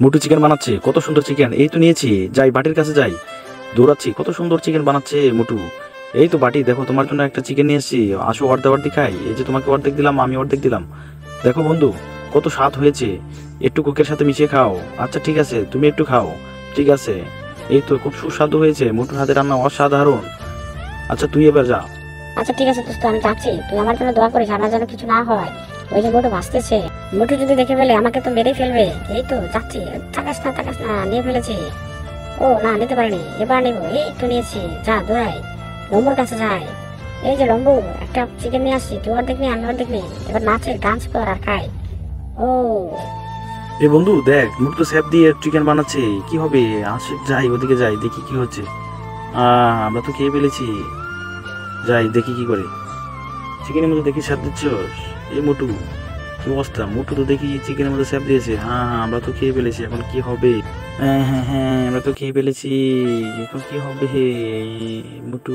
মোটু chicken বানাচ্ছে, কত সুন্দর চিকেন। এই তো নিয়েছি, যাই বাটির কাছে যাই, দৌড়াচ্ছি। কত সুন্দর চিকেন বানাচ্ছে মোটু। এই তো বাটি, দেখো তোমার জন্য একটা চিকেন নিয়ে এসেছি, আসো অর্ধেক অর্ধেক খাই। এই যে তোমাকে অর্ধেক দিলাম, আমি অর্ধেক দিলাম। দেখো বন্ধু, কত স্বাদ হয়েছে। একটু কোকের সাথে মিশিয়ে খাও। আচ্ছা ঠিক আছে, তুমি একটু খাও। ঠিক আছে। এই তো খুব সুস্বাদু হয়েছে, মোটুর হাতে রান্না অসাধারণ। আচ্ছা তুই এবার যা। আচ্ছা ঠিক আছে দোস্ত, আমি যাচ্ছি। তুই আমার জন্য দোয়া করিস, আমার যেন কিছু না হয়। ওই যে মোটু ভাসতেছে, মোটু যদি দেখে ফেলে আমাকে তো মেরেই ফেলবে। এই তো যাচ্ছি। তাকাস না, নিয়ে ফেলেছি। ও না, নিতে পারিনি, এবার নেবো। এই তো নিয়েছি, যা দৌড়াই, লম্বুর কাছে যাই। এই যে লম্বু, একটা চিকেন নিয়ে আসছি, তুই অর্ধেক নি, আমি অর্ধেক নি। এবার নাচে ডান্স কর আর খাই। ও এ বন্ধু দেখ, মোটু তো স্যাপ দিয়ে চিকেন বানাচ্ছে, কি হবে। আসে যাই, ওদিকে যাই, দেখি কি হচ্ছে। আমরা তো খেয়ে ফেলেছি। যাই দেখি কি করে। চিকেনের মধ্যে দেখি স্যাপ দিচ্ছস। এই মোটু, কি অবস্থা। মোটু তো দেখি চিকেনের মধ্যে স্যাপ দিয়েছে। হ্যাঁ হ্যাঁ, আমরা তো খেয়ে ফেলেছি, এখন কি হবে। হ্যাঁ হ্যাঁ হ্যাঁ, আমরা তো খেয়ে ফেলেছি, এখন কি হবে। মোটু